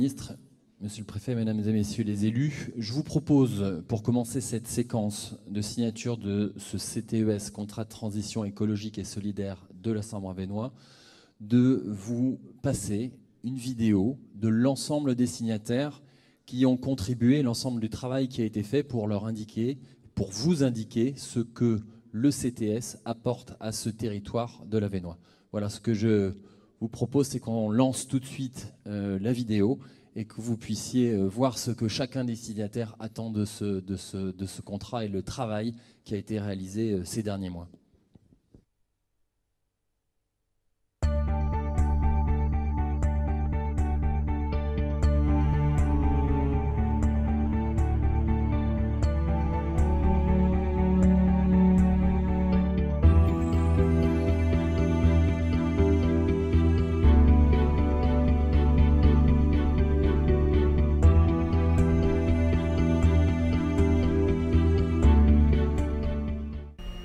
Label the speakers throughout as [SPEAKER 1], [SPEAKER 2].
[SPEAKER 1] Ministre, Monsieur le Préfet, Mesdames et Messieurs les élus, je vous propose, pour commencer cette séquence de signature de ce CTES, Contrat de transition écologique et solidaire de la Sambre-Avesnois, de vous passer une vidéo de l'ensemble des signataires qui ont contribué, l'ensemble du travail qui a été fait pour vous indiquer ce que le CTS apporte à ce territoire de l'Avesnois. Voilà, ce que je vous propose, c'est qu'on lance tout de suite la vidéo et que vous puissiez voir ce que chacun des signataires attend de ce contrat et le travail qui a été réalisé ces derniers mois.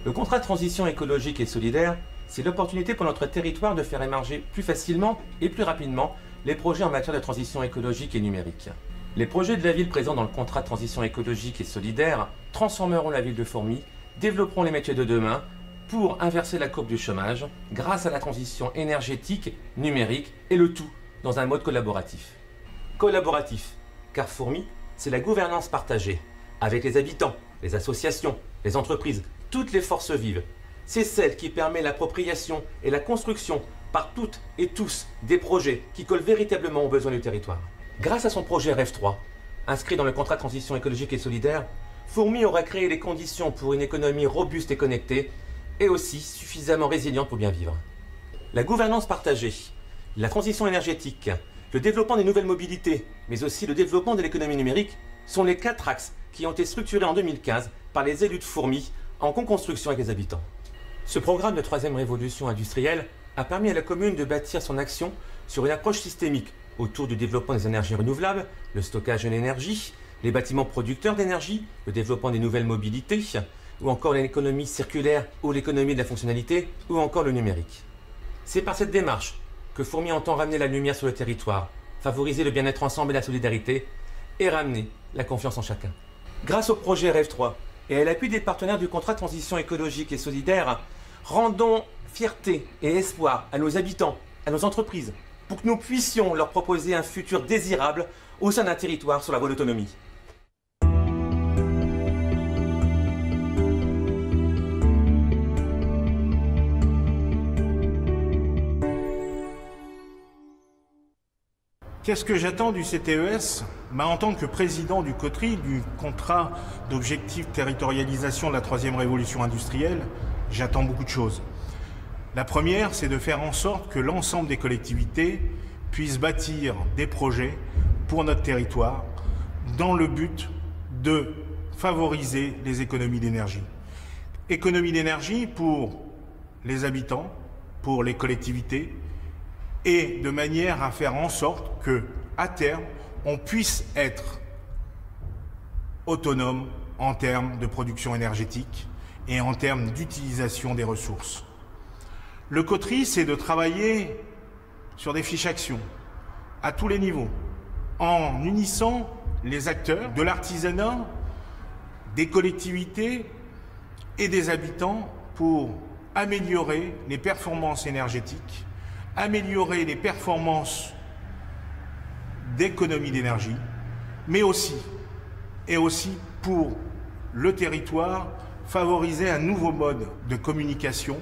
[SPEAKER 2] Le contrat de transition écologique et solidaire, c'est l'opportunité pour notre territoire de faire émerger plus facilement et plus rapidement les projets en matière de transition écologique et numérique. Les projets de la ville présents dans le contrat de transition écologique et solidaire transformeront la ville de Fourmies, développeront les métiers de demain pour inverser la courbe du chômage grâce à la transition énergétique, numérique et le tout dans un mode collaboratif. Collaboratif, car Fourmies, c'est la gouvernance partagée avec les habitants, les associations, les entreprises, toutes les forces vives. C'est celle qui permet l'appropriation et la construction par toutes et tous des projets qui collent véritablement aux besoins du territoire. Grâce à son projet REV 3, inscrit dans le contrat de transition écologique et solidaire, Fourmies aura créé les conditions pour une économie robuste et connectée et aussi suffisamment résiliente pour bien vivre. La gouvernance partagée, la transition énergétique, le développement des nouvelles mobilités, mais aussi le développement de l'économie numérique sont les 4 axes qui ont été structurés en 2015 par les élus de Fourmies en co-construction avec les habitants. Ce programme de 3e révolution industrielle a permis à la commune de bâtir son action sur une approche systémique autour du développement des énergies renouvelables, le stockage de l'énergie, les bâtiments producteurs d'énergie, le développement des nouvelles mobilités, ou encore l'économie circulaire ou l'économie de la fonctionnalité, ou encore le numérique. C'est par cette démarche que Fourmies entend ramener la lumière sur le territoire, favoriser le bien-être ensemble et la solidarité, et ramener la confiance en chacun. Grâce au projet REV 3, et à l'appui des partenaires du contrat de transition écologique et solidaire, rendons fierté et espoir à nos habitants, à nos entreprises, pour que nous puissions leur proposer un futur désirable au sein d'un territoire sur la voie d'autonomie.
[SPEAKER 3] Qu'est-ce que j'attends du CTES ? En tant que président du COTRI, du contrat d'objectif territorialisation de la 3e révolution industrielle, j'attends beaucoup de choses. La première, c'est de faire en sorte que l'ensemble des collectivités puissent bâtir des projets pour notre territoire dans le but de favoriser les économies d'énergie. Économies d'énergie pour les habitants, pour les collectivités, et de manière à faire en sorte que, à terme, on puisse être autonome en termes de production énergétique et en termes d'utilisation des ressources. Le COTRI, c'est de travailler sur des fiches actions à tous les niveaux, en unissant les acteurs de l'artisanat, des collectivités et des habitants pour améliorer les performances énergétiques, améliorer les performances d'économie d'énergie, mais aussi pour le territoire, favoriser un nouveau mode de communication,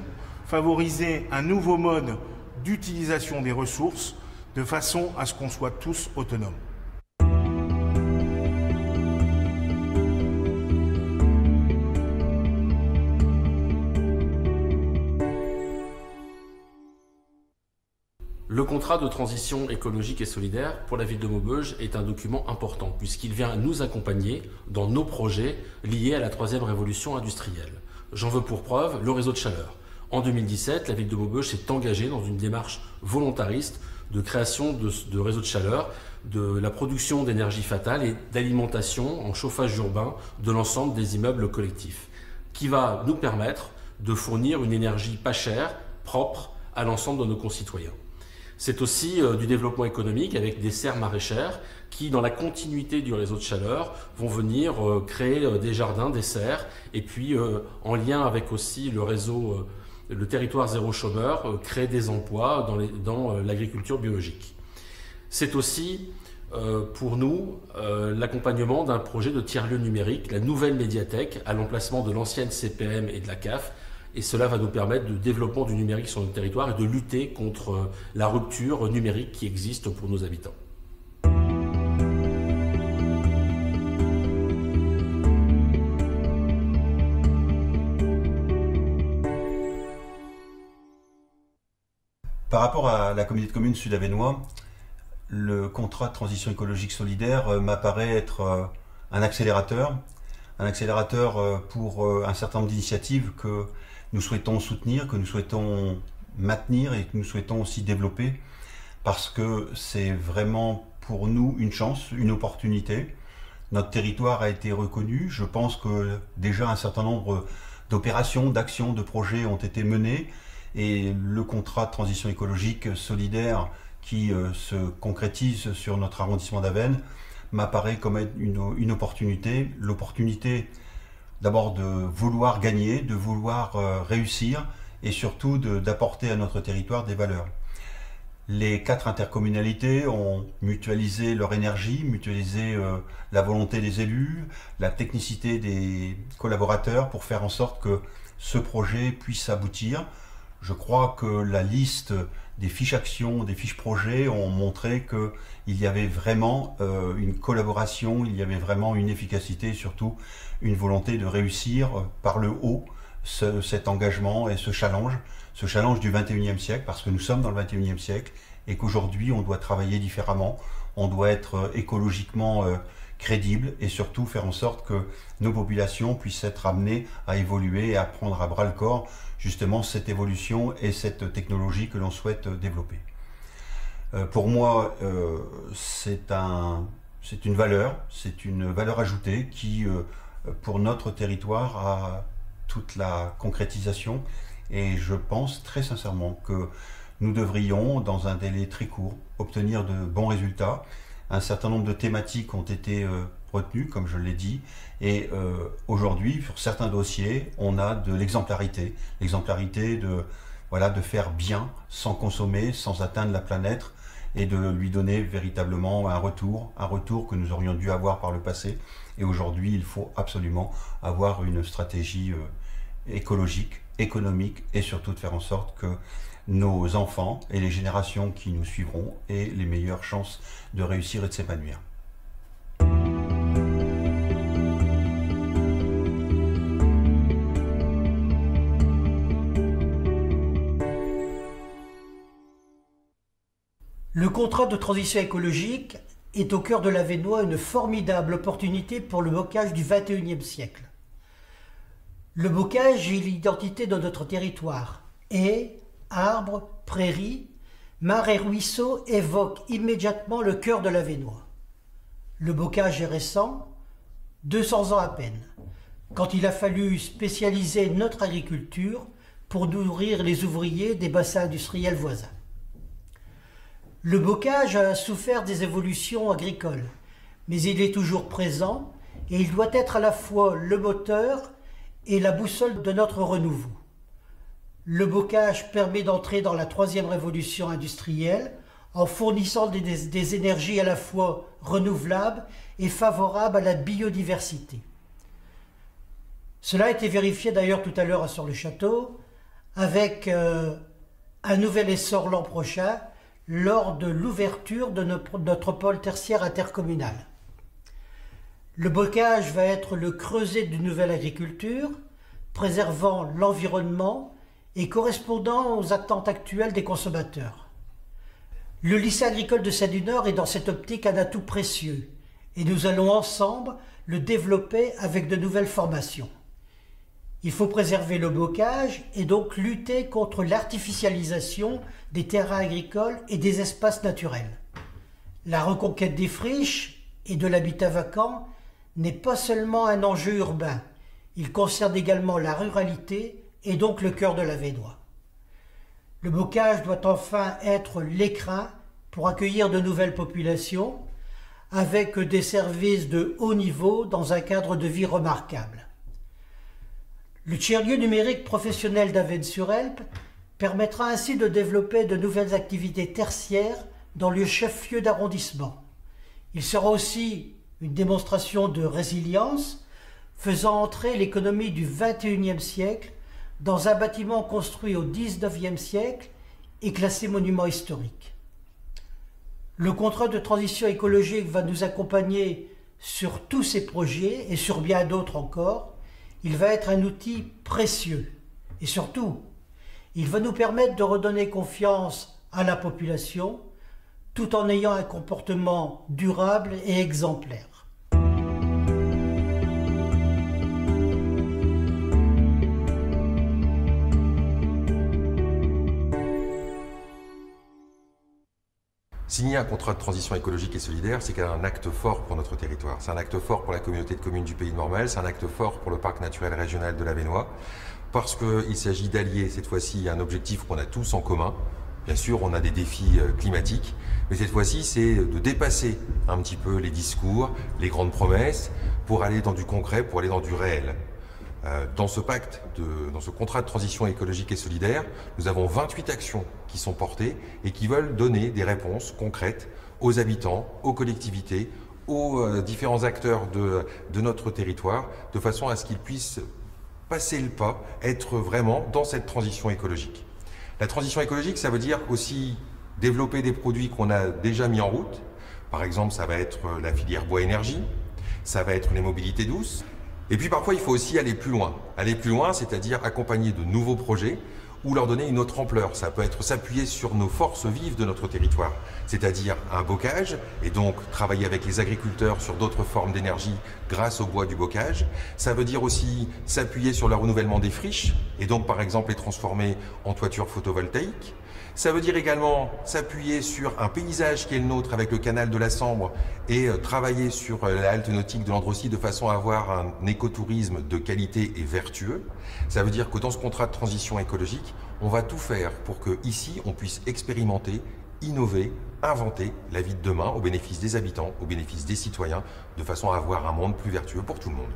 [SPEAKER 3] favoriser un nouveau mode d'utilisation des ressources, de façon à ce qu'on soit tous autonomes.
[SPEAKER 4] Le contrat de transition écologique et solidaire pour la ville de Maubeuge est un document important puisqu'il vient nous accompagner dans nos projets liés à la 3e révolution industrielle. J'en veux pour preuve le réseau de chaleur. En 2017, la ville de Maubeuge s'est engagée dans une démarche volontariste de création de réseaux de chaleur, de la production d'énergie fatale et d'alimentation en chauffage urbain de l'ensemble des immeubles collectifs, qui va nous permettre de fournir une énergie pas chère, propre à l'ensemble de nos concitoyens. C'est aussi du développement économique avec des serres maraîchères qui, dans la continuité du réseau de chaleur, vont venir créer des jardins, des serres, et puis en lien avec aussi le réseau, le territoire zéro chômeur, créer des emplois dans l'agriculture biologique. C'est aussi pour nous l'accompagnement d'un projet de tiers-lieu numérique, la nouvelle médiathèque à l'emplacement de l'ancienne CPM et de la CAF. Et cela va nous permettre de développement du numérique sur notre territoire et de lutter contre la rupture numérique qui existe pour nos habitants.
[SPEAKER 5] Par rapport à la communauté de communes Sud-Avesnois, le contrat de transition écologique solidaire m'apparaît être un accélérateur pour un certain nombre d'initiatives que nous souhaitons soutenir, que nous souhaitons maintenir et que nous souhaitons aussi développer, parce que c'est vraiment pour nous une chance, une opportunité. Notre territoire a été reconnu. Je pense que déjà un certain nombre d'opérations, d'actions, de projets ont été menés, et le contrat de transition écologique solidaire qui se concrétise sur notre arrondissement d'Avesnes m'apparaît comme une opportunité. L'opportunité d'abord de vouloir gagner, de vouloir réussir, et surtout d'apporter à notre territoire des valeurs. Les 4 intercommunalités ont mutualisé leur énergie, mutualisé la volonté des élus, la technicité des collaborateurs pour faire en sorte que ce projet puisse aboutir. Je crois que la liste des fiches actions, des fiches projets ont montré qu'il y avait vraiment une collaboration, il y avait vraiment une efficacité et surtout une volonté de réussir par le haut cet engagement et ce challenge du 21e siècle, parce que nous sommes dans le 21e siècle et qu'aujourd'hui on doit travailler différemment, on doit être écologiquement crédible et surtout faire en sorte que nos populations puissent être amenées à évoluer et à prendre à bras le corps justement cette évolution et cette technologie que l'on souhaite développer. Pour moi, c'est une valeur ajoutée qui, pour notre territoire, a toute la concrétisation, et je pense très sincèrement que nous devrions, dans un délai très court, obtenir de bons résultats. Un certain nombre de thématiques ont été retenues, comme je l'ai dit, et aujourd'hui, sur certains dossiers, on a de l'exemplarité de faire bien, sans consommer, sans atteindre la planète, et de lui donner véritablement un retour que nous aurions dû avoir par le passé. Et aujourd'hui, il faut absolument avoir une stratégie écologique, économique, et surtout de faire en sorte que nos enfants et les générations qui nous suivront aient les meilleures chances de réussir et de s'épanouir.
[SPEAKER 6] Le contrat de transition écologique est au cœur de l'Avesnois une formidable opportunité pour le bocage du XXIe siècle. Le bocage est l'identité de notre territoire. Haies, arbres, prairies, mares et ruisseaux évoquent immédiatement le cœur de l'Avesnois. Le bocage est récent, 200 ans à peine, quand il a fallu spécialiser notre agriculture pour nourrir les ouvriers des bassins industriels voisins. Le bocage a souffert des évolutions agricoles, mais il est toujours présent et il doit être à la fois le moteur et la boussole de notre renouveau. Le bocage permet d'entrer dans la 3e révolution industrielle en fournissant des énergies à la fois renouvelables et favorables à la biodiversité. Cela a été vérifié d'ailleurs tout à l'heure sur le château avec un nouvel essor l'an prochain lors de l'ouverture de notre pôle tertiaire intercommunal. Le bocage va être le creuset d'une nouvelle agriculture, préservant l'environnement et correspondant aux attentes actuelles des consommateurs. Le lycée agricole de Seine-du-Nord est dans cette optique un atout précieux et nous allons ensemble le développer avec de nouvelles formations. Il faut préserver le bocage et donc lutter contre l'artificialisation des terrains agricoles et des espaces naturels. La reconquête des friches et de l'habitat vacant n'est pas seulement un enjeu urbain, il concerne également la ruralité et donc le cœur de l'Avesnois. Le bocage doit enfin être l'écrin pour accueillir de nouvelles populations, avec des services de haut niveau dans un cadre de vie remarquable. Le tiers-lieu numérique professionnel d'Avesnes-sur-Helpe permettra ainsi de développer de nouvelles activités tertiaires dans le chef-lieu d'arrondissement. Il sera aussi une démonstration de résilience, faisant entrer l'économie du XXIe siècle dans un bâtiment construit au XIXe siècle et classé monument historique. Le contrat de transition écologique va nous accompagner sur tous ces projets et sur bien d'autres encore. Il va être un outil précieux et surtout, il va nous permettre de redonner confiance à la population tout en ayant un comportement durable et exemplaire.
[SPEAKER 7] Signer un contrat de transition écologique et solidaire, c'est un acte fort pour notre territoire. C'est un acte fort pour la communauté de communes du Pays de Mormel, c'est un acte fort pour le parc naturel régional de l'Avesnois, parce qu'il s'agit d'allier cette fois-ci un objectif qu'on a tous en commun. Bien sûr, on a des défis climatiques, mais cette fois-ci, c'est de dépasser un petit peu les discours, les grandes promesses, pour aller dans du concret, pour aller dans du réel. Dans ce pacte, dans ce contrat de transition écologique et solidaire, nous avons 28 actions qui sont portées et qui veulent donner des réponses concrètes aux habitants, aux collectivités, aux différents acteurs de notre territoire, de façon à ce qu'ils puissent passer le pas, être vraiment dans cette transition écologique. La transition écologique, ça veut dire aussi développer des produits qu'on a déjà mis en route. Par exemple, ça va être la filière bois-énergie, ça va être les mobilités douces. Et puis parfois, il faut aussi aller plus loin. Aller plus loin, c'est-à-dire accompagner de nouveaux projets ou leur donner une autre ampleur. Ça peut être s'appuyer sur nos forces vives de notre territoire, c'est-à-dire un bocage, et donc travailler avec les agriculteurs sur d'autres formes d'énergie grâce au bois du bocage. Ça veut dire aussi s'appuyer sur le renouvellement des friches, et donc par exemple les transformer en toitures photovoltaïques. Ça veut dire également s'appuyer sur un paysage qui est le nôtre avec le canal de la Sambre et travailler sur la halte nautique de l'Androssy de façon à avoir un écotourisme de qualité et vertueux. Ça veut dire que dans ce contrat de transition écologique, on va tout faire pour que ici on puisse expérimenter, innover, inventer la vie de demain au bénéfice des habitants, au bénéfice des citoyens, de façon à avoir un monde plus vertueux pour tout le monde.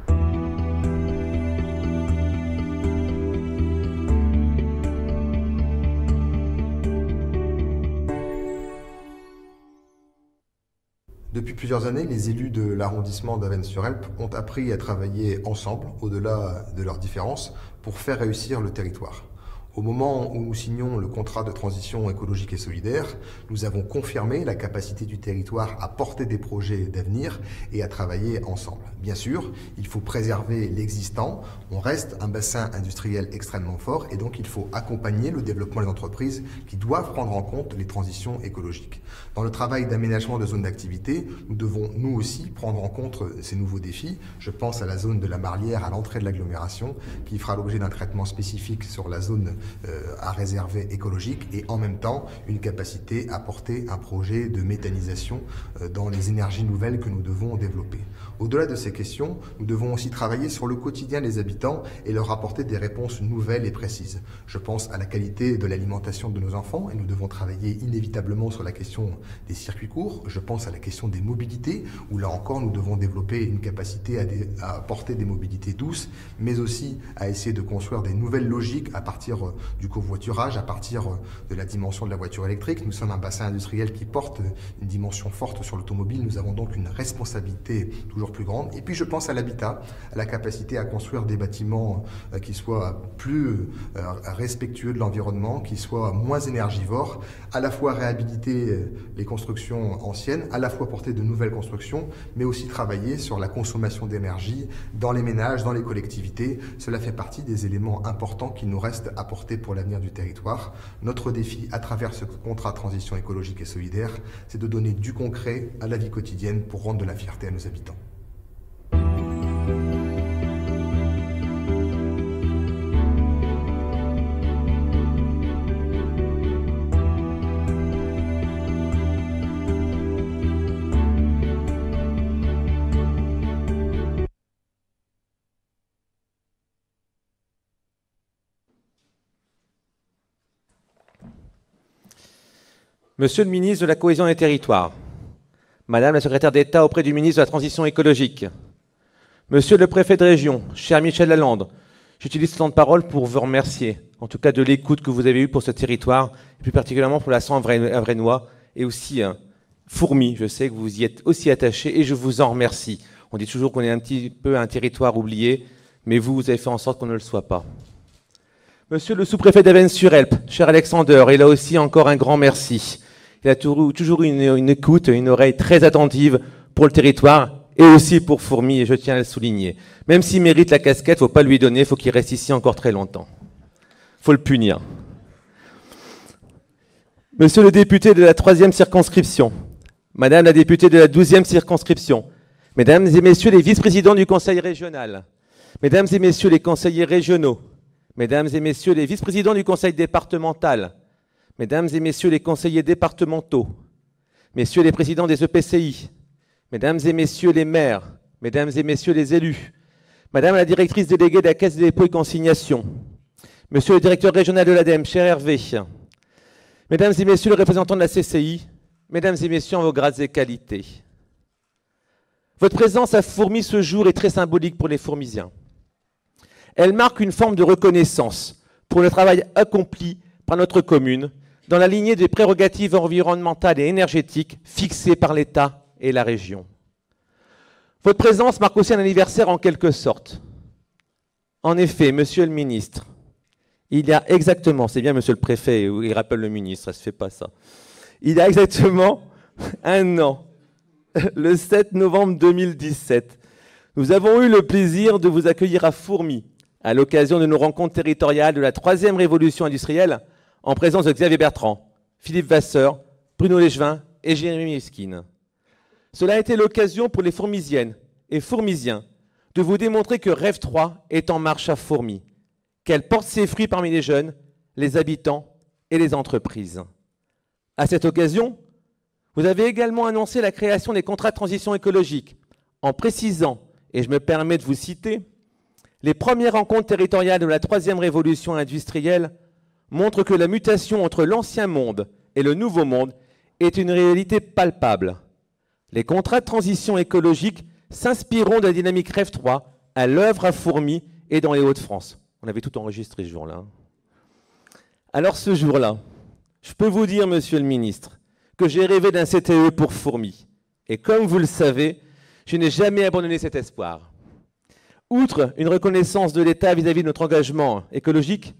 [SPEAKER 8] Depuis plusieurs années, les élus de l'arrondissement d'Avesnes-sur-Helpe ont appris à travailler ensemble, au-delà de leurs différences, pour faire réussir le territoire. Au moment où nous signons le contrat de transition écologique et solidaire, nous avons confirmé la capacité du territoire à porter des projets d'avenir et à travailler ensemble. Bien sûr, il faut préserver l'existant, on reste un bassin industriel extrêmement fort et donc il faut accompagner le développement des entreprises qui doivent prendre en compte les transitions écologiques. Dans le travail d'aménagement de zones d'activité, nous devons nous aussi prendre en compte ces nouveaux défis. Je pense à la zone de la Marlière à l'entrée de l'agglomération qui fera l'objet d'un traitement spécifique sur la zone à réserver écologique et en même temps une capacité à porter un projet de méthanisation dans les énergies nouvelles que nous devons développer. Au-delà de ces questions, nous devons aussi travailler sur le quotidien des habitants et leur apporter des réponses nouvelles et précises. Je pense à la qualité de l'alimentation de nos enfants et nous devons travailler inévitablement sur la question des circuits courts. Je pense à la question des mobilités où là encore nous devons développer une capacité à apporter des mobilités douces mais aussi à essayer de construire des nouvelles logiques à partir du covoiturage, à partir de la dimension de la voiture électrique. Nous sommes un bassin industriel qui porte une dimension forte sur l'automobile. Nous avons donc une responsabilité toujours plus grande. Et puis je pense à l'habitat, à la capacité à construire des bâtiments qui soient plus respectueux de l'environnement, qui soient moins énergivores, à la fois réhabiliter les constructions anciennes, à la fois porter de nouvelles constructions, mais aussi travailler sur la consommation d'énergie dans les ménages, dans les collectivités. Cela fait partie des éléments importants qu'il nous reste à porter pour l'avenir du territoire. Notre défi à travers ce contrat de transition écologique et solidaire, c'est de donner du concret à la vie quotidienne pour rendre de la fierté à nos habitants.
[SPEAKER 9] Monsieur le ministre de la Cohésion des Territoires, Madame la secrétaire d'État auprès du ministre de la Transition écologique, Monsieur le préfet de région, cher Michel Lalande, j'utilise ce temps de parole pour vous remercier, en tout cas de l'écoute que vous avez eue pour ce territoire, et plus particulièrement pour la Sambre-Avesnois, et aussi Fourmi, je sais que vous y êtes aussi attaché, et je vous en remercie. On dit toujours qu'on est un petit peu un territoire oublié, mais vous avez fait en sorte qu'on ne le soit pas. Monsieur le sous-préfet d'Avesnes-sur-Helpe, cher Alexander, et là aussi encore un grand merci. Il a toujours une écoute, une oreille très attentive pour le territoire, et aussi pour Fourmi, et je tiens à le souligner. Même s'il mérite la casquette, il ne faut pas lui donner, il faut qu'il reste ici encore très longtemps. Il faut le punir. Monsieur le député de la 3e circonscription, Madame la députée de la 12e circonscription, Mesdames et Messieurs les vice-présidents du Conseil régional, Mesdames et Messieurs les conseillers régionaux, Mesdames et Messieurs les vice-présidents du Conseil départemental, Mesdames et Messieurs les conseillers départementaux, Messieurs les présidents des EPCI, Mesdames et Messieurs les maires, Mesdames et Messieurs les élus, Madame la directrice déléguée de la Caisse des dépôts et consignations, Monsieur le directeur régional de l'ADEME, cher Hervé, Mesdames et Messieurs les représentants de la CCI, Mesdames et Messieurs en vos grades et qualités. Votre présence à Fourmi ce jour est très symbolique pour les Fourmisiens. Elle marque une forme de reconnaissance pour le travail accompli par notre commune dans la lignée des prérogatives environnementales et énergétiques fixées par l'État et la région. Votre présence marque aussi un anniversaire en quelque sorte. En effet, Monsieur le ministre, il y a exactement, c'est bien Monsieur le préfet, il rappelle le ministre, ça ne se fait pas ça. Il y a exactement un an, le 7 novembre 2017, nous avons eu le plaisir de vous accueillir à Fourmi, à l'occasion de nos rencontres territoriales de la 3e révolution industrielle, en présence de Xavier Bertrand, Philippe Vasseur, Bruno Légevin et Jérémy Esquine. Cela a été l'occasion pour les Fourmisiennes et Fourmisiens de vous démontrer que Rêve 3 est en marche à Fourmi, qu'elle porte ses fruits parmi les jeunes, les habitants et les entreprises. À cette occasion, vous avez également annoncé la création des contrats de transition écologique, en précisant, et je me permets de vous citer, les premières rencontres territoriales de la 3e révolution industrielle montrent que la mutation entre l'ancien monde et le nouveau monde est une réalité palpable. Les contrats de transition écologique s'inspireront de la dynamique Rêve 3 à l'œuvre à Fourmi et dans les Hauts-de-France. On avait tout enregistré ce jour-là. Alors ce jour-là, je peux vous dire, Monsieur le ministre, que j'ai rêvé d'un CTE pour Fourmi. Et comme vous le savez, je n'ai jamais abandonné cet espoir. Outre une reconnaissance de l'État vis-à-vis de notre engagement écologique,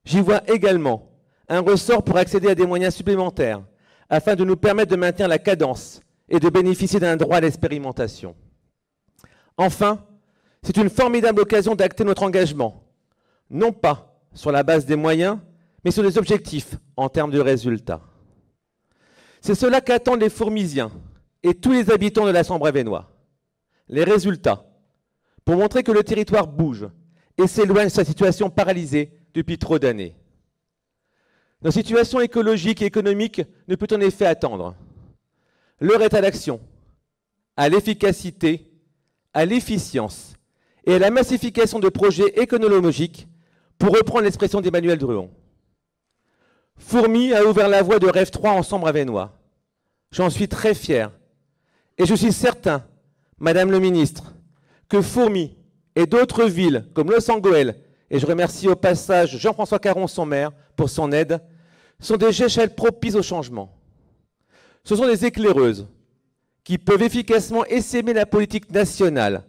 [SPEAKER 9] j'y vois également un ressort pour accéder à des moyens supplémentaires afin de nous permettre de maintenir la cadence et de bénéficier d'un droit à l'expérimentation. Enfin, c'est une formidable occasion d'acter notre engagement, non pas sur la base des moyens, mais sur des objectifs en termes de résultats. C'est cela qu'attendent les Fourmisiens et tous les habitants de la Sambre-Avesnois. Les résultats, pour montrer que le territoire bouge et s'éloigne de sa situation paralysée depuis trop d'années. Notre situation écologique et économique ne peut en effet attendre. L'heure est à l'action, à l'efficacité, à l'efficience et à la massification de projets éconologiques, pour reprendre l'expression d'Emmanuel Druon. Fourmi a ouvert la voie de Rêve 3 en Sambre-Avesnois. J'en suis très fier. Et je suis certain, Madame le ministre, que Fourmi et d'autres villes comme Los Angeles, et je remercie au passage Jean-François Caron, son maire, pour son aide, sont des échelles propices au changement. Ce sont des éclaireuses qui peuvent efficacement essaimer la politique nationale,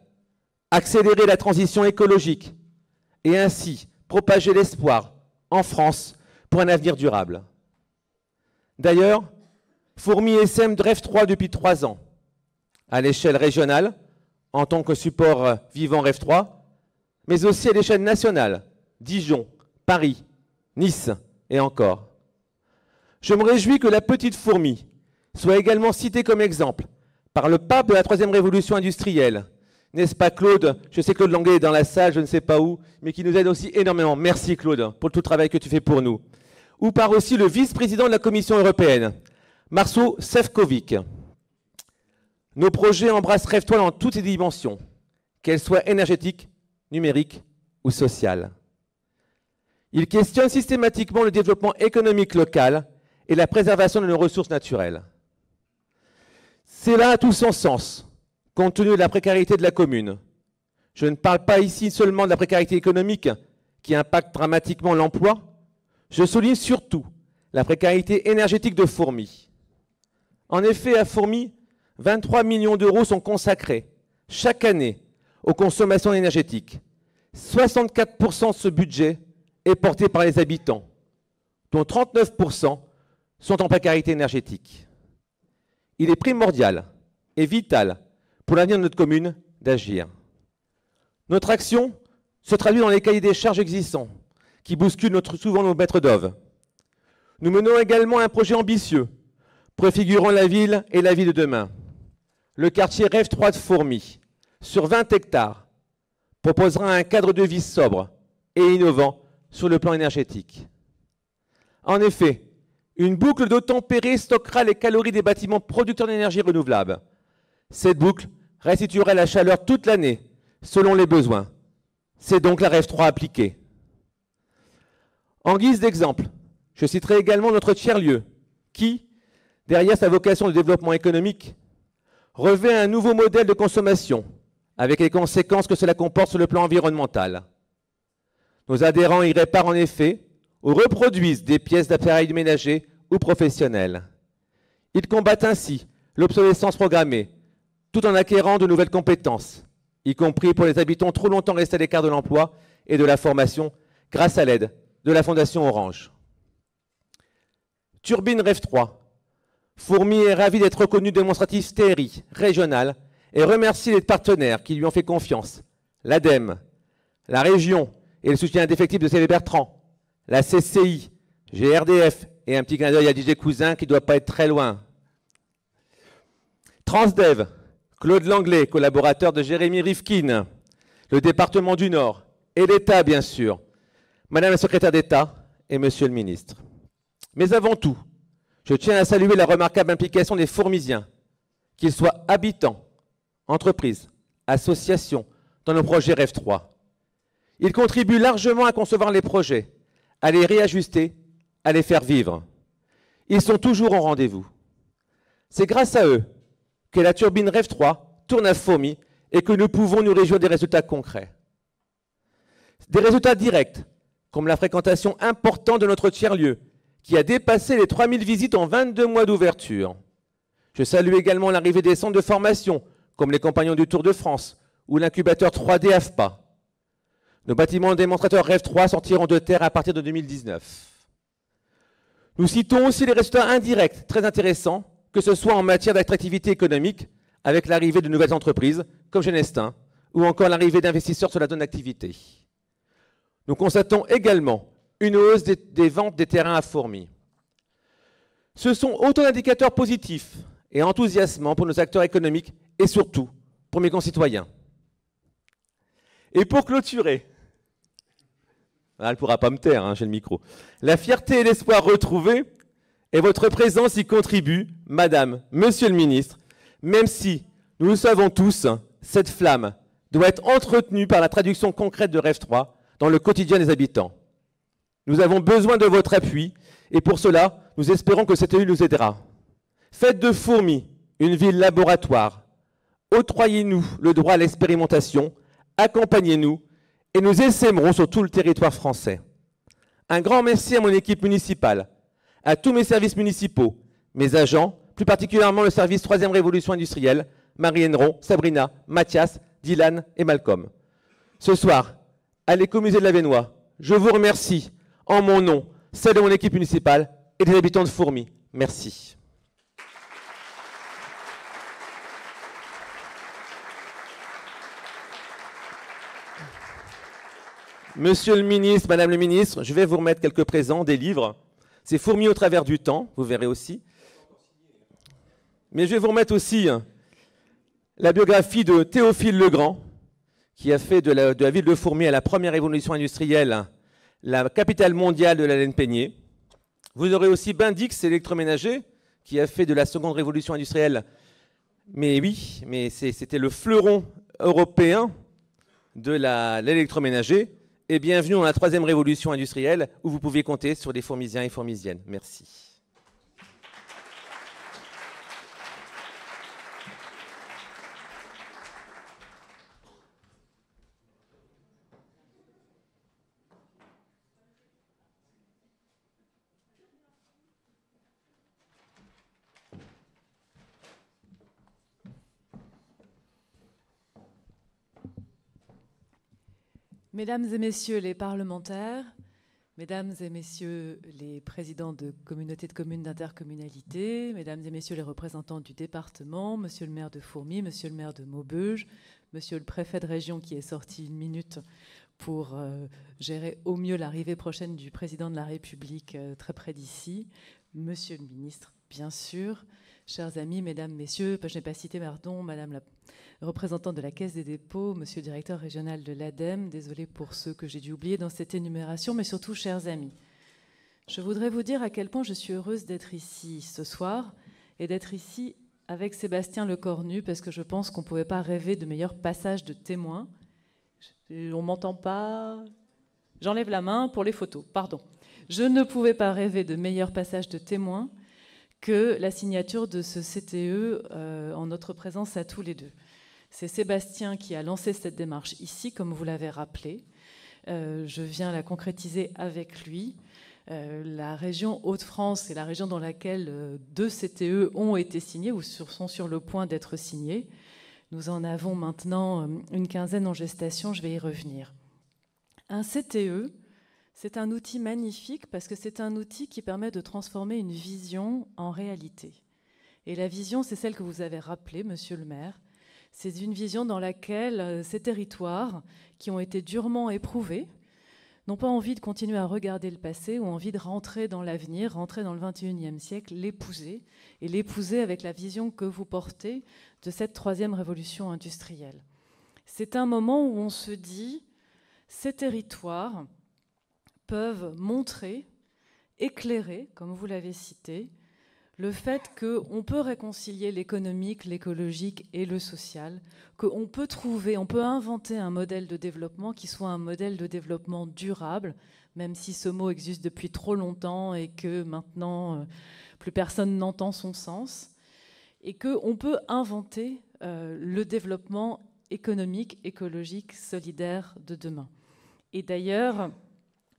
[SPEAKER 9] accélérer la transition écologique et ainsi propager l'espoir en France pour un avenir durable. D'ailleurs, Fourmi essaime Rêve 3 depuis 3 ans, à l'échelle régionale, en tant que support vivant Rêve 3, mais aussi à l'échelle nationale, Dijon, Paris, Nice et encore. Je me réjouis que la petite Fourmi soit également citée comme exemple par le pape de la 3e révolution industrielle. N'est-ce pas Claude? Je sais que Claude Languet est dans la salle, je ne sais pas où, mais qui nous aide aussi énormément. Merci Claude pour tout le travail que tu fais pour nous. Ou par aussi le vice-président de la Commission européenne, Marceau Sefcovic. Nos projets embrassent Rêve 3 dans toutes ses dimensions, qu'elles soient énergétiques, numériques ou sociales. Ils questionnent systématiquement le développement économique local et la préservation de nos ressources naturelles. C'est là tout son sens, compte tenu de la précarité de la commune. Je ne parle pas ici seulement de la précarité économique qui impacte dramatiquement l'emploi, je souligne surtout la précarité énergétique de Fourmies. En effet, à Fourmies, 23 millions d'euros sont consacrés chaque année aux consommations énergétiques. 64% de ce budget est porté par les habitants, dont 39% sont en précarité énergétique. Il est primordial et vital pour l'avenir de notre commune d'agir. Notre action se traduit dans les cahiers des charges existants, qui bousculent souvent nos maîtres d'œuvre. Nous menons également un projet ambitieux, préfigurant la ville et la vie de demain. Le quartier Rêve 3 de Fourmies, sur 20 hectares, proposera un cadre de vie sobre et innovant sur le plan énergétique. En effet, une boucle d'eau tempérée stockera les calories des bâtiments producteurs d'énergie renouvelable. Cette boucle restituera la chaleur toute l'année, selon les besoins. C'est donc la Rêve 3 appliquée. En guise d'exemple, je citerai également notre tiers-lieu, qui, derrière sa vocation de développement économique, revêt un nouveau modèle de consommation, avec les conséquences que cela comporte sur le plan environnemental. Nos adhérents y réparent en effet ou reproduisent des pièces d'appareils ménagers ou professionnels. Ils combattent ainsi l'obsolescence programmée, tout en acquérant de nouvelles compétences, y compris pour les habitants trop longtemps restés à l'écart de l'emploi et de la formation, grâce à l'aide de la Fondation Orange. Turbine Rêve 3. Fourmies est ravi d'être reconnu démonstratif TRI régional et remercie les partenaires qui lui ont fait confiance, l'ADEME, la région et le soutien indéfectible de CV Bertrand, la CCI, GRDF et un petit clin d'œil à DJ Cousin qui ne doit pas être très loin. Transdev, Claude Langlais, collaborateur de Jérémy Rifkin, le département du Nord et l'État bien sûr, Madame la secrétaire d'État et Monsieur le ministre. Mais avant tout, je tiens à saluer la remarquable implication des Fourmisiens, qu'ils soient habitants, entreprises, associations, dans nos projets Rêve 3. Ils contribuent largement à concevoir les projets, à les réajuster, à les faire vivre. Ils sont toujours au rendez-vous. C'est grâce à eux que la turbine Rêve 3 tourne à Fourmies et que nous pouvons nous réjouir des résultats concrets. Des résultats directs, comme la fréquentation importante de notre tiers-lieu, qui a dépassé les 3000 visites en 22 mois d'ouverture. Je salue également l'arrivée des centres de formation, comme les Compagnons du Tour de France ou l'incubateur 3D AFPA. Nos bâtiments démonstrateurs Rêve 3 sortiront de terre à partir de 2019. Nous citons aussi les résultats indirects très intéressants, que ce soit en matière d'attractivité économique, avec l'arrivée de nouvelles entreprises, comme Genestin, ou encore l'arrivée d'investisseurs sur la zone d'activité. Nous constatons également une hausse des ventes des terrains à Fourmies. Ce sont autant d'indicateurs positifs et enthousiasmants pour nos acteurs économiques et surtout pour mes concitoyens. Et pour clôturer, elle ne pourra pas me taire, hein, j'ai le micro, la fierté et l'espoir retrouvés, et votre présence y contribue, Madame, Monsieur le Ministre, même si, nous le savons tous, cette flamme doit être entretenue par la traduction concrète de Rêve 3 dans le quotidien des habitants. Nous avons besoin de votre appui et pour cela, nous espérons que cette élu nous aidera. Faites de Fourmies une ville laboratoire. Octroyez-nous le droit à l'expérimentation, accompagnez-nous et nous essaimerons sur tout le territoire français. Un grand merci à mon équipe municipale, à tous mes services municipaux, mes agents, plus particulièrement le service 3e Révolution industrielle, Marie Henneron, Sabrina, Mathias, Dylan et Malcolm. Ce soir, à l'écomusée de l'Avesnois, je vous remercie en mon nom, celle de mon équipe municipale et des habitants de Fourmies. Merci. Monsieur le ministre, Madame le ministre, je vais vous remettre quelques présents, des livres. C'est Fourmies au travers du temps, vous verrez aussi. Mais je vais vous remettre aussi la biographie de Théophile Legrand, qui a fait de la ville de Fourmies à la première révolution industrielle la capitale mondiale de la laine peignée. Vous aurez aussi Bendix, électroménager, qui a fait de la seconde révolution industrielle. Mais oui, mais c'était le fleuron européen de l'électroménager. Et bienvenue dans la 3e révolution industrielle, où vous pouvez compter sur les Fourmisiens et Fourmisiennes. Merci.
[SPEAKER 10] Mesdames et messieurs les parlementaires, mesdames et messieurs les présidents de communautés de communes d'intercommunalité, mesdames et messieurs les représentants du département, monsieur le maire de Fourmies, monsieur le maire de Maubeuge, monsieur le préfet de région qui est sorti 1 minute pour gérer au mieux l'arrivée prochaine du président de la République très près d'ici, monsieur le ministre, bien sûr, chers amis, mesdames, messieurs, je n'ai pas cité, pardon, madame la représentante de la Caisse des dépôts, monsieur le directeur régional de l'ADEME, désolé pour ceux que j'ai dû oublier dans cette énumération, mais surtout, chers amis, je voudrais vous dire à quel point je suis heureuse d'être ici ce soir et d'être ici avec Sébastien Lecornu, parce que je pense qu'on ne pouvait pas rêver de meilleur passage de témoin. On m'entend pas. J'enlève la main pour les photos, pardon. Je ne pouvais pas rêver de meilleur passage de témoin que la signature de ce CTE en notre présence à tous les deux. C'est Sébastien qui a lancé cette démarche ici, comme vous l'avez rappelé. Je viens la concrétiser avec lui. La région Hauts-de-France est la région dans laquelle 2 CTE ont été signés ou sont sur le point d'être signés. Nous en avons maintenant une quinzaine en gestation, je vais y revenir. Un CTE, c'est un outil magnifique parce que c'est un outil qui permet de transformer une vision en réalité. Et la vision, c'est celle que vous avez rappelée, monsieur le maire. C'est une vision dans laquelle ces territoires qui ont été durement éprouvés n'ont pas envie de continuer à regarder le passé ou envie de rentrer dans l'avenir, rentrer dans le XXIe siècle, l'épouser, et l'épouser avec la vision que vous portez de cette 3e révolution industrielle. C'est un moment où on se dit, ces territoires peuvent montrer, éclairer, comme vous l'avez cité, le fait qu'on peut réconcilier l'économique, l'écologique et le social, qu'on peut trouver, on peut inventer un modèle de développement qui soit un modèle de développement durable, même si ce mot existe depuis trop longtemps et que maintenant plus personne n'entend son sens, et qu'on peut inventer le développement économique, écologique, solidaire de demain. Et d'ailleurs,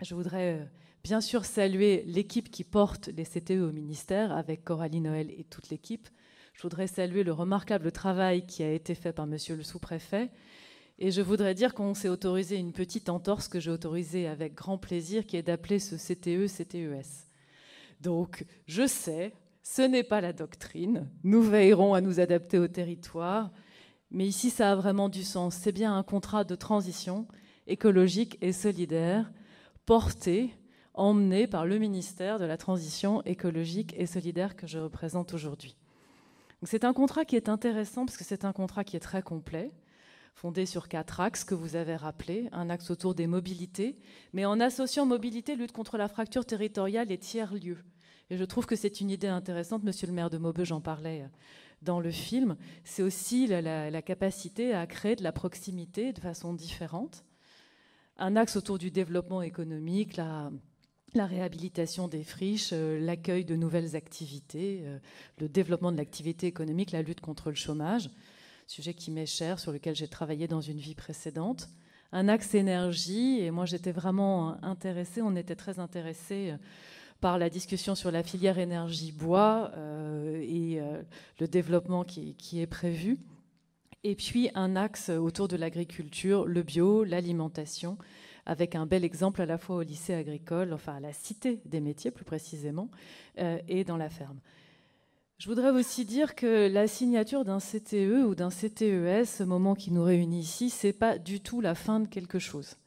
[SPEAKER 10] je voudrais bien sûr saluer l'équipe qui porte les CTE au ministère, avec Coralie Noël et toute l'équipe. Je voudrais saluer le remarquable travail qui a été fait par monsieur le sous-préfet. Et je voudrais dire qu'on s'est autorisé une petite entorse que j'ai autorisée avec grand plaisir, qui est d'appeler ce CTE CTES. Donc, je sais, ce n'est pas la doctrine. Nous veillerons à nous adapter au territoire. Mais ici, ça a vraiment du sens. C'est bien un contrat de transition écologique et solidaire, porté, emmené par le ministère de la Transition écologique et solidaire que je représente aujourd'hui. C'est un contrat qui est intéressant parce que c'est un contrat qui est très complet, fondé sur 4 axes que vous avez rappelés, un axe autour des mobilités, mais en associant mobilité, lutte contre la fracture territoriale et tiers-lieux. Et je trouve que c'est une idée intéressante, monsieur le maire de Maubeuge en parlait dans le film, c'est aussi la capacité à créer de la proximité de façon différente. Un axe autour du développement économique, la réhabilitation des friches, l'accueil de nouvelles activités, le développement de l'activité économique, la lutte contre le chômage, sujet qui m'est cher, sur lequel j'ai travaillé dans une vie précédente. Un axe énergie, et moi j'étais vraiment intéressée, on était très intéressés par la discussion sur la filière énergie-bois et le développement qui est prévu. Et puis un axe autour de l'agriculture, le bio, l'alimentation, avec un bel exemple à la fois au lycée agricole, enfin à la cité des métiers plus précisément, et dans la ferme. Je voudrais aussi dire que la signature d'un CTE ou d'un CTES, ce moment qui nous réunit ici, c'est pas du tout la fin de quelque chose.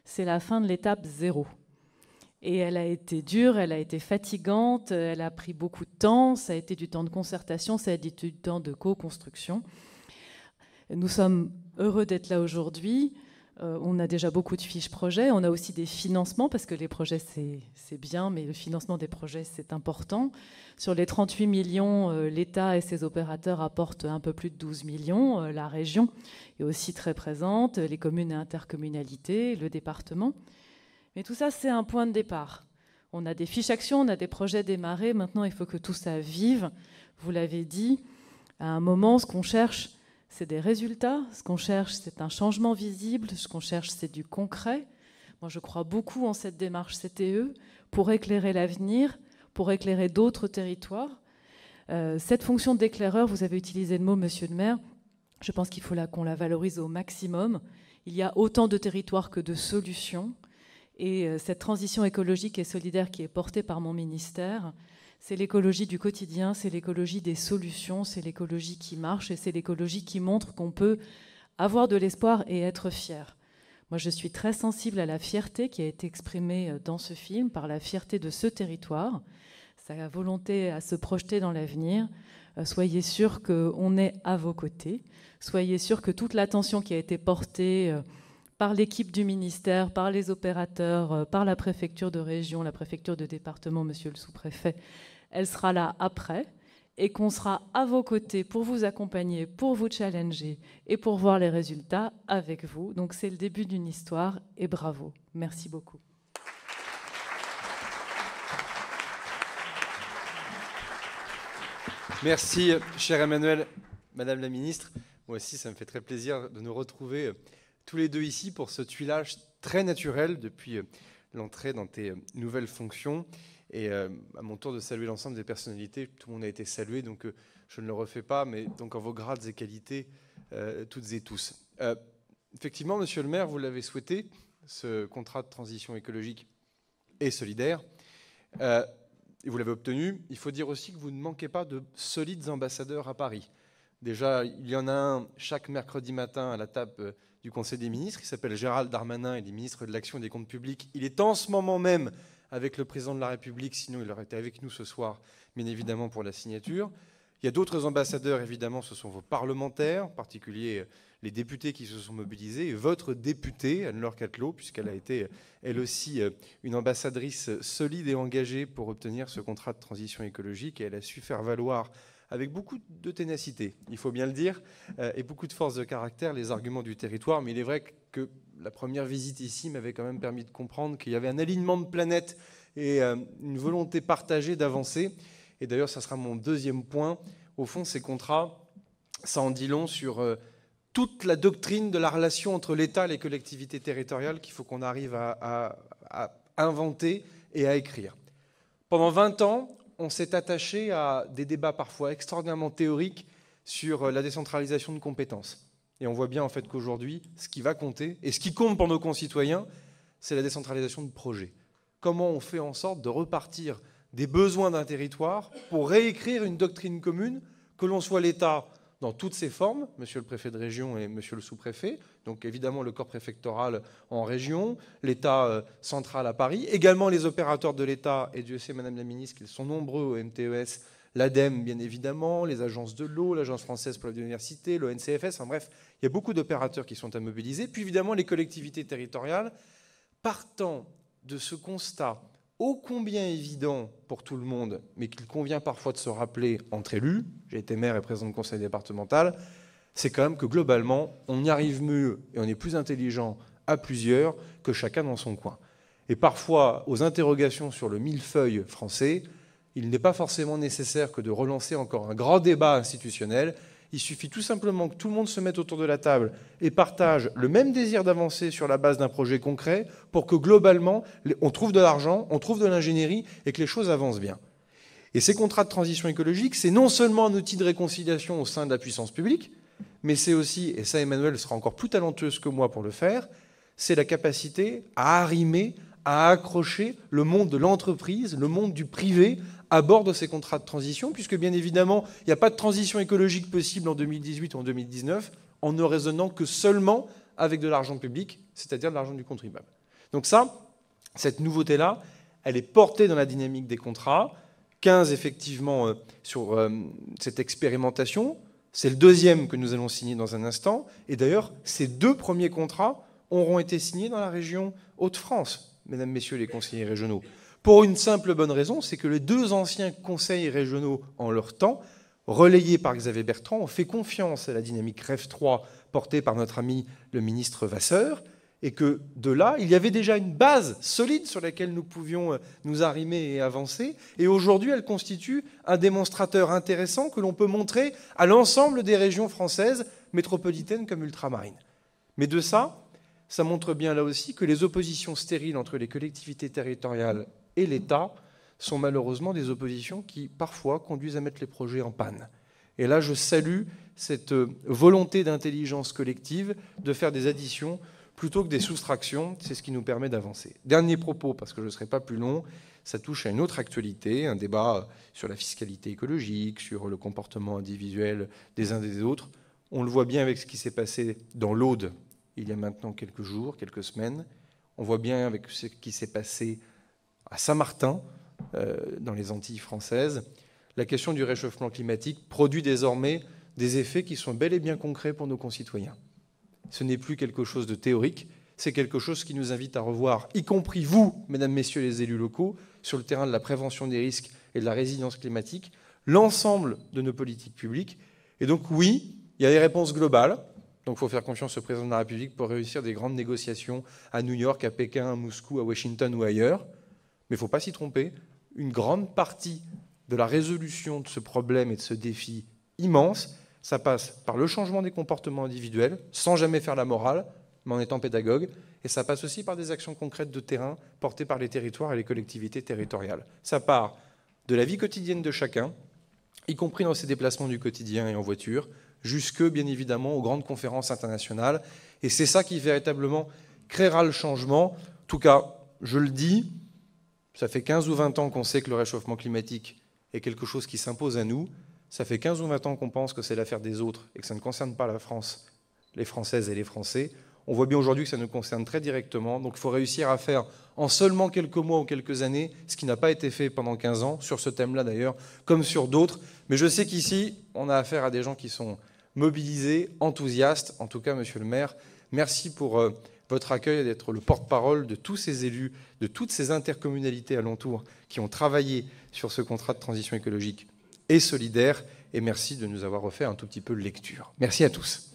[SPEAKER 10] C'est la fin de l'étape 0. Et elle a été dure, elle a été fatigante, elle a pris beaucoup de temps, ça a été du temps de concertation, ça a été du temps de co-construction. Nous sommes heureux d'être là aujourd'hui. On a déjà beaucoup de fiches projets. On a aussi des financements, parce que les projets, c'est bien, mais le financement des projets, c'est important. Sur les 38 millions, l'État et ses opérateurs apportent un peu plus de 12 millions. La région est aussi très présente, les communes et intercommunalités, le département. Mais tout ça, c'est un point de départ. On a des fiches actions, on a des projets démarrés. Maintenant, il faut que tout ça vive. Vous l'avez dit, à un moment, ce qu'on cherche, c'est des résultats. Ce qu'on cherche, c'est un changement visible. Ce qu'on cherche, c'est du concret. Moi, je crois beaucoup en cette démarche CTE pour éclairer l'avenir, pour éclairer d'autres territoires. Cette fonction d'éclaireur, vous avez utilisé le mot, monsieur le maire, je pense qu'il faut qu'on la valorise au maximum. Il y a autant de territoires que de solutions. Et cette transition écologique et solidaire qui est portée par mon ministère, c'est l'écologie du quotidien, c'est l'écologie des solutions, c'est l'écologie qui marche et c'est l'écologie qui montre qu'on peut avoir de l'espoir et être fier. Moi, je suis très sensible à la fierté qui a été exprimée dans ce film, par la fierté de ce territoire, sa volonté à se projeter dans l'avenir. Soyez sûrs qu'on est à vos côtés. Soyez sûrs que toute l'attention qui a été portée par l'équipe du ministère, par les opérateurs, par la préfecture de région, la préfecture de département, monsieur le sous-préfet, elle sera là après, et qu'on sera à vos côtés pour vous accompagner, pour vous challenger et pour voir les résultats avec vous. Donc c'est le début d'une histoire, et bravo. Merci beaucoup.
[SPEAKER 11] Merci, cher Emmanuel, Madame la Ministre. Moi aussi, ça me fait très plaisir de nous retrouver tous les deux ici pour ce tuilage très naturel depuis l'entrée dans tes nouvelles fonctions. Et à mon tour de saluer l'ensemble des personnalités, tout le monde a été salué, donc je ne le refais pas, mais donc en vos grades et qualités, toutes et tous. Effectivement, Monsieur le maire, vous l'avez souhaité, ce contrat de transition écologique et solidaire, et vous l'avez obtenu. Il faut dire aussi que vous ne manquez pas de solides ambassadeurs à Paris. Déjà, il y en a un chaque mercredi matin à la table du Conseil des ministres, qui s'appelle Gérald Darmanin, il est ministre de l'Action et des Comptes Publics. Il est en ce moment même avec le président de la République, sinon il aurait été avec nous ce soir, bien évidemment pour la signature. Il y a d'autres ambassadeurs, évidemment, ce sont vos parlementaires, en particulier les députés qui se sont mobilisés, et votre députée, Anne-Laure Cattelot, puisqu'elle a été, elle aussi, une ambassadrice solide et engagée pour obtenir ce contrat de transition écologique, et elle a su faire valoir, avec beaucoup de ténacité, il faut bien le dire, et beaucoup de force de caractère, les arguments du territoire. Mais il est vrai que la première visite ici m'avait quand même permis de comprendre qu'il y avait un alignement de planètes et une volonté partagée d'avancer. Et d'ailleurs, ça sera mon deuxième point. Au fond, ces contrats, ça en dit long sur toute la doctrine de la relation entre l'État et les collectivités territoriales qu'il faut qu'on arrive à inventer et à écrire. Pendant 20 ans, on s'est attaché à des débats parfois extraordinairement théoriques sur la décentralisation de compétences. Et on voit bien en fait qu'aujourd'hui, ce qui va compter, et ce qui compte pour nos concitoyens, c'est la décentralisation de projets. Comment on fait en sorte de repartir des besoins d'un territoire pour réécrire une doctrine commune, que l'on soit l'État dans toutes ses formes, monsieur le préfet de région et monsieur le sous-préfet, donc évidemment le corps préfectoral en région, l'État central à Paris, également les opérateurs de l'État, et Dieu sait, Madame la Ministre, qu'ils sont nombreux au MTES, l'ADEME bien évidemment, les agences de l'eau, l'Agence française pour la biodiversité, l'ONCFS, en bref, il y a beaucoup d'opérateurs qui sont à mobiliser, puis évidemment les collectivités territoriales, partant de ce constat ô combien évident pour tout le monde, mais qu'il convient parfois de se rappeler entre élus, j'ai été maire et président de conseil départemental, c'est quand même que globalement, on y arrive mieux et on est plus intelligent à plusieurs que chacun dans son coin. Et parfois, aux interrogations sur le millefeuille français, il n'est pas forcément nécessaire que de relancer encore un grand débat institutionnel. Il suffit tout simplement que tout le monde se mette autour de la table et partage le même désir d'avancer sur la base d'un projet concret pour que globalement, on trouve de l'argent, on trouve de l'ingénierie et que les choses avancent bien. Et ces contrats de transition écologique, c'est non seulement un outil de réconciliation au sein de la puissance publique, mais c'est aussi, et ça Emmanuel sera encore plus talentueuse que moi pour le faire, c'est la capacité à arrimer, à accrocher le monde de l'entreprise, le monde du privé à bord de ces contrats de transition, puisque bien évidemment, il n'y a pas de transition écologique possible en 2018 ou en 2019 en ne raisonnant que seulement avec de l'argent public, c'est-à-dire de l'argent du contribuable. Donc ça, cette nouveauté-là, elle est portée dans la dynamique des contrats, 15 effectivement sur cette expérimentation, c'est le deuxième que nous allons signer dans un instant, et d'ailleurs, ces 2 premiers contrats auront été signés dans la région Hauts-de-France, mesdames, messieurs les conseillers régionaux. Pour une simple bonne raison, c'est que les 2 anciens conseils régionaux, en leur temps, relayés par Xavier Bertrand, ont fait confiance à la dynamique REF 3 portée par notre ami le ministre Vasseur, et que de là, il y avait déjà une base solide sur laquelle nous pouvions nous arrimer et avancer, et aujourd'hui, elle constitue un démonstrateur intéressant que l'on peut montrer à l'ensemble des régions françaises, métropolitaines comme ultramarines. Mais de ça montre bien là aussi que les oppositions stériles entre les collectivités territoriales et l'État sont malheureusement des oppositions qui, parfois, conduisent à mettre les projets en panne. Et là, je salue cette volonté d'intelligence collective de faire des additions plutôt que des soustractions. C'est ce qui nous permet d'avancer. Dernier propos, parce que je ne serai pas plus long, ça touche à une autre actualité, un débat sur la fiscalité écologique, sur le comportement individuel des uns des autres. On le voit bien avec ce qui s'est passé dans l'Aude il y a maintenant quelques jours, quelques semaines. On voit bien avec ce qui s'est passé à Saint-Martin, dans les Antilles françaises. La question du réchauffement climatique produit désormais des effets qui sont bel et bien concrets pour nos concitoyens. Ce n'est plus quelque chose de théorique, c'est quelque chose qui nous invite à revoir, y compris vous, mesdames, messieurs les élus locaux, sur le terrain de la prévention des risques et de la résilience climatique, l'ensemble de nos politiques publiques. Et donc oui, il y a des réponses globales. Donc il faut faire confiance au président de la République pour réussir des grandes négociations à New York, à Pékin, à Moscou, à Washington ou ailleurs. Mais il ne faut pas s'y tromper. Une grande partie de la résolution de ce problème et de ce défi immense, ça passe par le changement des comportements individuels, sans jamais faire la morale, mais en étant pédagogue. Et ça passe aussi par des actions concrètes de terrain portées par les territoires et les collectivités territoriales. Ça part de la vie quotidienne de chacun, y compris dans ses déplacements du quotidien et en voiture, jusque, bien évidemment, aux grandes conférences internationales. Et c'est ça qui, véritablement, créera le changement. En tout cas, je le dis, ça fait 15 ou 20 ans qu'on sait que le réchauffement climatique est quelque chose qui s'impose à nous. Ça fait 15 ou 20 ans qu'on pense que c'est l'affaire des autres et que ça ne concerne pas la France, les Françaises et les Français. On voit bien aujourd'hui que ça nous concerne très directement. Donc il faut réussir à faire en seulement quelques mois ou quelques années ce qui n'a pas été fait pendant 15 ans, sur ce thème-là d'ailleurs, comme sur d'autres. Mais je sais qu'ici, on a affaire à des gens qui sont mobilisés, enthousiastes. En tout cas, monsieur le maire, merci pour votre accueil et d'être le porte-parole de tous ces élus, de toutes ces intercommunalités alentours qui ont travaillé sur ce contrat de transition écologique et solidaire. Et merci de nous avoir refait un tout petit peu de lecture. Merci à tous.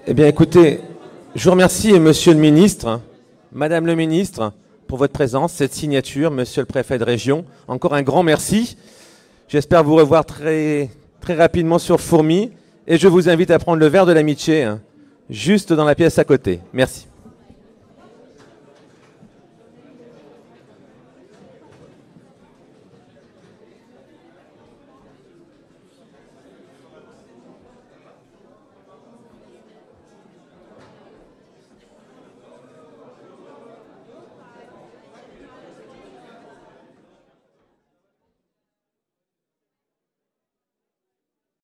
[SPEAKER 9] Eh bien, écoutez, je vous remercie, monsieur le ministre, madame le ministre, pour votre présence, cette signature, monsieur le préfet de région. Encore un grand merci. J'espère vous revoir très rapidement sur Fourmi. Et je vous invite à prendre le verre de l'amitié, juste dans la pièce à côté. Merci.